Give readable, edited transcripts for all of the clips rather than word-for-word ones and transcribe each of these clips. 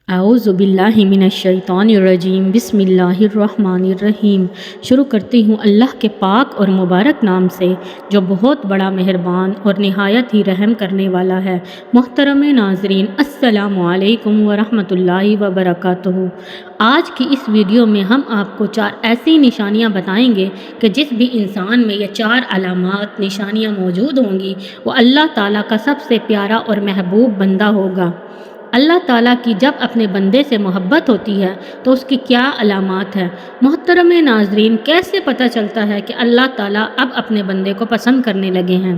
अऊज़ु बिल्लाहि मिनश्शैतानिर्रजीम बिस्मिल्लाहिर्रहमानिर्रहीम। शुरू करती हूँ अल्लाह के पाक और मुबारक नाम से जो बहुत बड़ा मेहरबान और निहायत ही रहम करने वाला है। मोहतरम नाज़रीन, अस्सलामु अलैकुम वरहमतुल्लाहि वबरकातुहू। आज की इस वीडियो में हम आपको 4 ऐसी निशानियाँ बताएंगे कि जिस भी इंसान में ये 4 अलामात निशानियाँ मौजूद होंगी वो अल्लाह ताला का सबसे प्यारा और महबूब बंदा होगा। अल्लाह ताला की जब अपने बंदे से मोहब्बत होती है तो उसकी क्या अलामात है। मोहतरम नाज़रीन, कैसे पता चलता है कि अल्लाह ताला अब अपने बंदे को पसंद करने लगे हैं।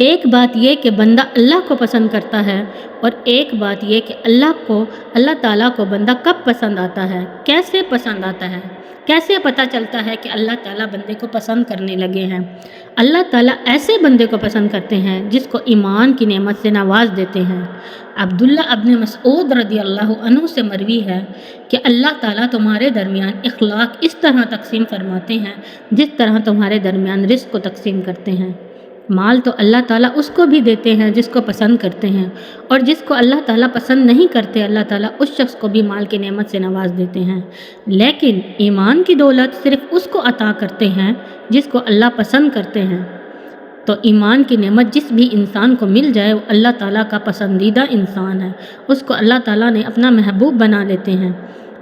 एक बात यह कि बंदा अल्लाह को पसंद करता है और एक बात यह कि अल्लाह ताला को बंदा कब पसंद आता है, कैसे पसंद आता है, कैसे पता चलता है कि अल्लाह ताला बंदे को पसंद करने लगे हैं। अल्लाह ताला ऐसे बंदे को पसंद करते हैं जिसको ईमान की नेमत से नवाज देते हैं। अब्दुल्ला इब्न मसऊद रज़ियल्लाहु अन्हु से मरवी है कि अल्लाह ताला तुम्हारे दरमियान इखलाक इस तरह तकसीम फरमाते हैं जिस तरह तुम्हारे दरमियान रिज़्क़ को तकसीम करते हैं। माल तो अल्लाह ताला उसको भी देते हैं जिसको पसंद करते हैं, और जिसको अल्लाह ताला पसंद नहीं करते अल्लाह ताला उस शख्स को भी माल की नेमत से नवाज देते हैं। लेकिन ईमान की दौलत सिर्फ़ उसको अता करते हैं जिसको अल्लाह पसंद करते हैं। तो ईमान की नेमत जिस भी इंसान को मिल जाए वो अल्लाह ताला का पसंदीदा इंसान है, उसको अल्लाह ताला ने अपना महबूब बना लेते हैं।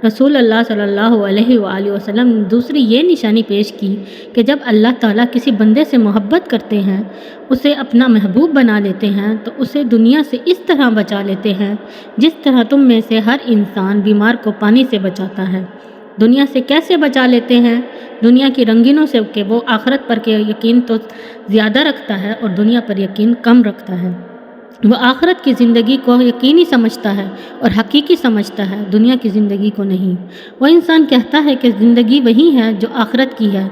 रसूल अल्लाह सल्लल्लाहु अलैहि वसल्लम ने दूसरी ये निशानी पेश की कि जब अल्लाह ताला किसी बंदे से मोहब्बत करते हैं, उसे अपना महबूब बना लेते हैं, तो उसे दुनिया से इस तरह बचा लेते हैं जिस तरह तुम में से हर इंसान बीमार को पानी से बचाता है। दुनिया से कैसे बचा लेते हैं? दुनिया की रंगीनों से कि वो आखिरत पर के यकीन तो ज़्यादा रखता है और दुनिया पर यकीन कम रखता है। वो आखिरत की ज़िंदगी को यकीनी समझता है और हकीकी समझता है, दुनिया की ज़िंदगी को नहीं। वो इंसान कहता है कि ज़िंदगी वही है जो आखिरत की है।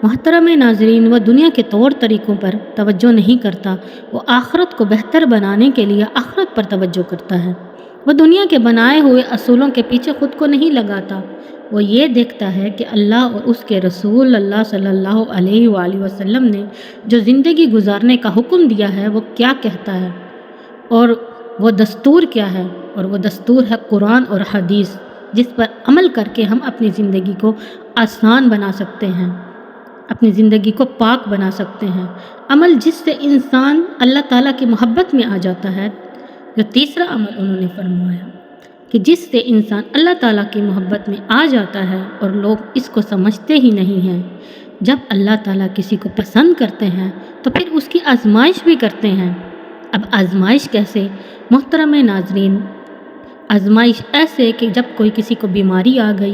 मोहतरम नाज़रीन, वह दुनिया के तौर तरीक़ों पर तवज्जो नहीं करता, वो आखिरत को बेहतर बनाने के लिए आखिरत पर तवज्जो करता है। वह दुनिया के बनाए हुए असूलों के पीछे ख़ुद को नहीं लगाता। वो ये देखता है कि अल्लाह और उसके रसूल अल्लाह सल्लल्लाहु अलैहि वसल्लम ने जो ज़िंदगी गुजारने का हुक्म दिया है वो क्या कहता है और वो दस्तूर क्या है। और वो दस्तूर है कुरान और हदीस, जिस पर अमल करके हम अपनी ज़िंदगी को आसान बना सकते हैं, अपनी ज़िंदगी को पाक बना सकते हैं। अमल जिससे इंसान अल्लाह ताला की मोहब्बत में आ जाता है। जो तीसरा अमल उन्होंने फरमाया कि जिससे इंसान अल्लाह ताला की मोहब्बत में आ जाता है और लोग इसको समझते ही नहीं हैं। जब अल्लाह ताला किसी को पसंद करते हैं तो फिर उसकी आजमाइश भी करते हैं। अब आजमाइश कैसे? मोहतरम नाज़रीन, आजमाइश ऐसे कि जब कोई किसी को बीमारी आ गई,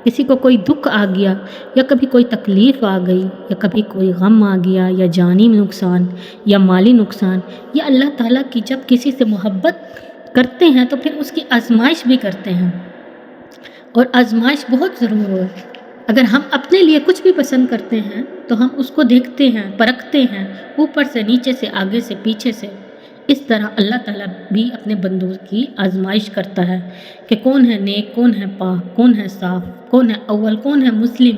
किसी को कोई दुख आ गया, या कभी कोई तकलीफ़ आ गई, या कभी कोई गम आ गया, या जानी नुकसान या माली नुकसान, या अल्लाह ताला की जब किसी से मोहब्बत करते हैं तो फिर उसकी आजमाइश भी करते हैं। और आजमाइश बहुत ज़रूर है। अगर हम अपने लिए कुछ भी पसंद करते हैं तो हम उसको देखते हैं, परखते हैं, ऊपर से, नीचे से, आगे से, पीछे से। इस तरह अल्लाह ताला भी अपने बंदों की आजमाइश करता है कि कौन है नेक, कौन है पाक, कौन है साफ़, कौन है अव्वल, कौन है मुस्लिम।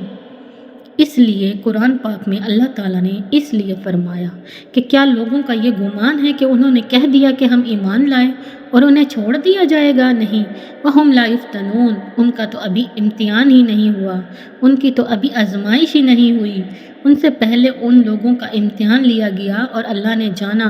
इसलिए कुरान पाक में अल्लाह ताला ने इसलिए फरमाया कि क्या लोगों का ये गुमान है कि उन्होंने कह दिया कि हम ईमान लाए और उन्हें छोड़ दिया जाएगा? नहीं, वहुम ला युफ्तनून, उनका तो अभी इम्तिहान ही नहीं हुआ, उनकी तो अभी आजमाइश ही नहीं हुई। उनसे पहले उन लोगों का इम्तिहान लिया गया और अल्लाह ने जाना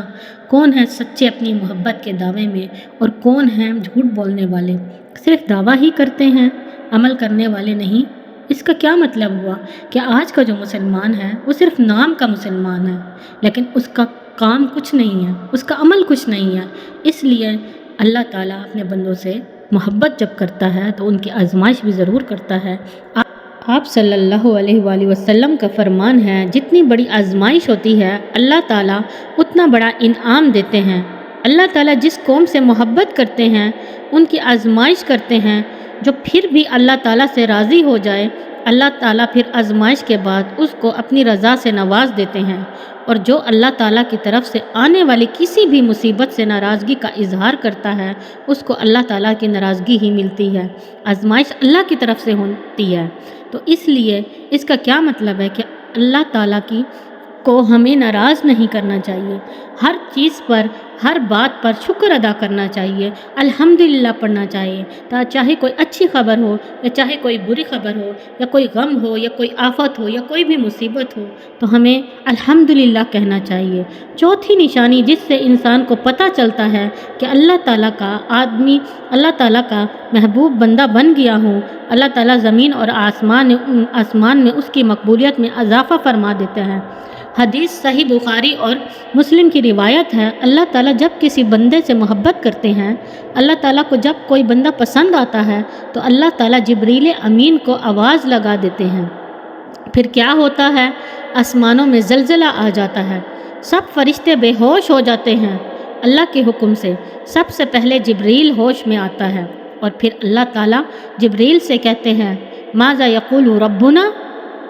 कौन है सच्चे अपनी मोहब्बत के दावे में और कौन है झूठ बोलने वाले। सिर्फ दावा ही करते हैं, अमल करने वाले नहीं। इसका क्या मतलब हुआ कि आज का जो मुसलमान है वो सिर्फ नाम का मुसलमान है, लेकिन उसका काम कुछ नहीं है, उसका अमल कुछ नहीं है। इसलिए अल्लाह ताला अपने बंदों से मोहब्बत जब करता है तो उनकी आजमाइश भी ज़रूर करता है। आप सल्लल्लाहु अलैहि वसल्लम का फरमान है, जितनी बड़ी आजमाइश होती है अल्लाह ताला उतना बड़ा इनाम देते हैं। अल्लाह ताला जिस कौम से मोहब्बत करते हैं उनकी आजमाइश करते हैं, जो फिर भी अल्लाह ताला से राज़ी हो जाए, अल्लाह ताला फिर आजमाइश के बाद उसको अपनी रज़ा से नवाज देते हैं। और जो अल्लाह ताला की तरफ से आने वाली किसी भी मुसीबत से नाराज़गी का इजहार करता है उसको अल्लाह ताला की नाराज़गी ही मिलती है। आजमाइश अल्लाह की तरफ से होती है। तो इसलिए इसका क्या मतलब है कि अल्लाह ताला की کو ہمیں ناراض نہیں کرنا چاہیے، ہر چیز پر، ہر بات پر شکر ادا کرنا چاہیے، الحمدللہ پڑھنا چاہیے، چاہے کوئی اچھی خبر ہو یا چاہے کوئی بری خبر ہو یا کوئی غم ہو یا کوئی آفت ہو یا کوئی بھی مصیبت ہو تو ہمیں الحمدللہ کہنا چاہیے۔ چوتھی نشانی جس سے انسان کو پتہ چلتا ہے کہ اللہ تعالیٰ کا آدمی اللہ تعالیٰ کا محبوب بندہ بن گیا ہوں، اللہ تعالیٰ زمین اور آسمان میں اس کی مقبولیت میں اضافہ فرما دیتے ہیں۔ حدیث صحیح بخاری اور مسلم کی روایت ہے، اللہ تعالیٰ جب کسی بندے سے محبت کرتے ہیں، اللہ تعالیٰ کو جب کوئی بندہ پسند آتا ہے تو اللہ تعالیٰ جبریل امین کو آواز لگا دیتے ہیں، پھر کیا ہوتا ہے؟ آسمانوں میں زلزلہ آ جاتا ہے، سب فرشتے بے ہوش ہو جاتے ہیں، اللہ کے حکم سے سب سے پہلے جبریل ہوش میں آتا ہے اور پھر اللہ تعالیٰ جبریل سے کہتے ہیں ماذا یقول ربنا،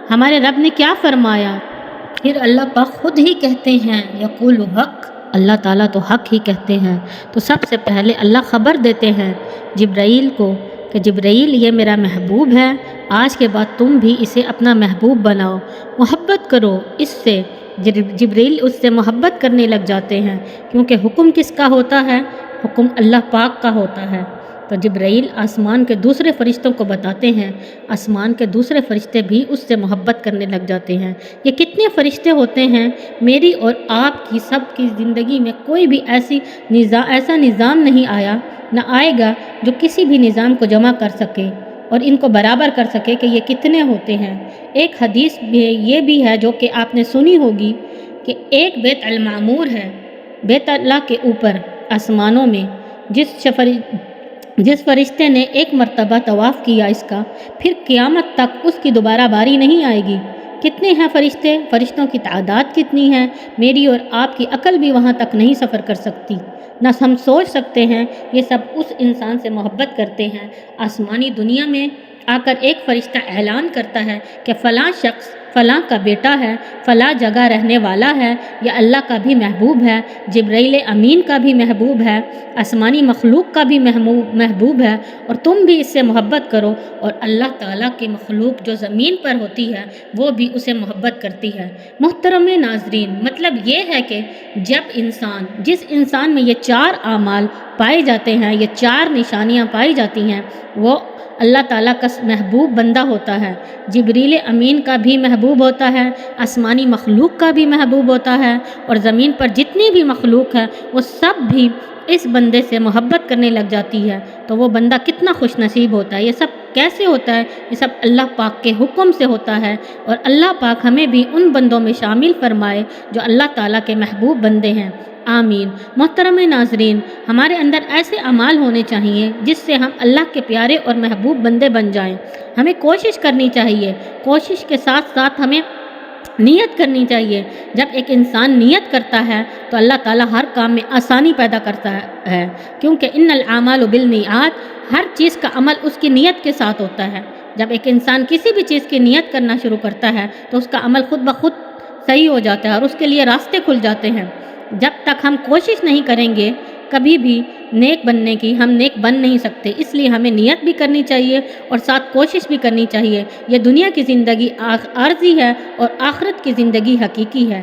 ہمارے رب نے کیا فرمایا؟ پھر اللہ پاک خود ہی کہتے ہیں یقول حق، اللہ تعالیٰ تو حق ہی کہتے ہیں۔ تو سب سے پہلے اللہ خبر دیتے ہیں جبرائیل کو کہ جبرائیل یہ میرا محبوب ہے، آج کے بعد تم بھی اسے اپنا محبوب بناؤ، محبت کرو اس سے۔ جبرائیل اس سے محبت کرنے لگ جاتے ہیں کیونکہ حکم کس کا ہوتا ہے؟ حکم اللہ پاک کا ہوتا ہے۔ تو جبرائیل آسمان کے دوسرے فرشتوں کو بتاتے ہیں، آسمان کے دوسرے فرشتے بھی اس سے محبت کرنے لگ جاتے ہیں۔ یہ کتنے فرشتے ہوتے ہیں؟ میری اور آپ کی سب کی زندگی میں کوئی بھی ایسا نظام نہیں آیا، نہ آئے گا جو کسی بھی نظام کو جمع کر سکے اور ان کو برابر کر سکے کہ یہ کتنے ہوتے ہیں۔ ایک حدیث یہ بھی ہے جو کہ آپ نے سنی ہوگی کہ ایک بیت المعمور ہے، بیت اللہ کے اوپر آسمانوں میں، جس فرشتے نے ایک مرتبہ طواف کیا اس کا، پھر قیامت تک اس کی دوبارہ باری نہیں آئے گی۔ کتنے ہیں فرشتے؟ فرشتوں کی تعداد کتنی ہے؟ میری اور آپ کی عقل بھی وہاں تک نہیں سفر کر سکتی، نہ ہم سوچ سکتے ہیں۔ یہ سب اس انسان سے محبت کرتے ہیں۔ آسمانی دنیا میں آ کر ایک فرشتہ اعلان کرتا ہے کہ فلاں شخص فلاں کا بیٹا ہے، فلاں جگہ رہنے والا ہے، یا اللہ کا بھی محبوب ہے، جبرائیل امین کا بھی محبوب ہے، آسمانی مخلوق کا بھی محبوب ہے، اور تم بھی اس سے محبت کرو۔ اور اللہ تعالیٰ کی مخلوق جو زمین پر ہوتی ہے وہ بھی اسے محبت کرتی ہے۔ محترم ناظرین، مطلب یہ ہے کہ جس انسان میں یہ چار اعمال پائے جاتے ہیں، یہ چار نشانیاں پائی جاتی ہیں، وہ اللہ تعالیٰ کا محبوب بندہ ہوتا ہے۔ جبریل امین کا بھی محبوب ہوتا ہے، آسمانی مخلوق کا بھی محبوب ہوتا ہے، اور زمین پر جتنی بھی مخلوق ہے وہ سب بھی اس بندے سے محبت کرنے لگ جاتی ہے۔ تو وہ بندہ کتنا خوش نصیب ہوتا ہے۔ یہ سب کیسے ہوتا ہے؟ یہ سب اللہ پاک کے حکم سے ہوتا ہے، اور اللہ پاک ہمیں بھی ان بندوں میں شامل فرمائے جو اللہ تعالیٰ کے محبوب بندے ہیں، آمین۔ محترم ناظرین، ہمارے اندر ایسے اعمال ہونے چاہیے جس سے ہم اللہ کے پیارے اور محبوب بندے بن جائیں۔ ہمیں کوشش کرنی چاہیے، کوشش کے ساتھ ساتھ ہمیں نیت کرنی چاہیے۔ جب ایک انسان نیت کرتا ہے تو اللہ تعالیٰ ہر کام میں آسانی پیدا کرتا ہے، کیونکہ ان الاعمال بالنیات، ہر چیز کا عمل اس کی نیت کے ساتھ ہوتا ہے۔ جب ایک انسان کسی بھی چیز کی نیت کرنا شروع کرتا ہے تو اس کا عمل خود بخود صحیح ہو جاتا ہے اور اس کے لیے راستے کھل جاتے ہیں۔ جب تک ہم کوشش نہیں کریں گے کبھی بھی نیک بننے کی، ہم نیک بن نہیں سکتے۔ اس لیے ہمیں نیت بھی کرنی چاہیے اور ساتھ کوشش بھی کرنی چاہیے۔ یہ دنیا کی زندگی عارضی ہے اور آخرت کی زندگی حقیقی ہے۔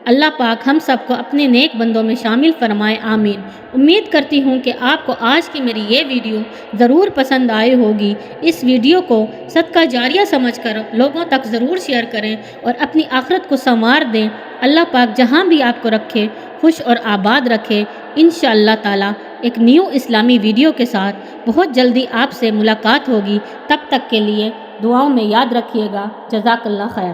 اللہ پاک ہم سب کو اپنے نیک بندوں میں شامل فرمائے، آمین۔ امید کرتی ہوں کہ آپ کو آج کی میری یہ ویڈیو ضرور پسند آئی ہوگی۔ اس ویڈیو کو صدقہ جاریہ سمجھ کر لوگوں تک ضرور شیئر کریں اور اپنی آخرت کو سنوار دیں۔ اللہ پاک جہاں بھی آپ کو رکھے، خوش اور آباد رکھے۔ انشاءاللہ تعالی ایک نیو اسلامی ویڈیو کے ساتھ بہت جلدی آپ سے ملاقات ہوگی۔ تب تک کے لیے دعاؤں میں یاد رکھیے گا۔ جزاک اللہ خیر۔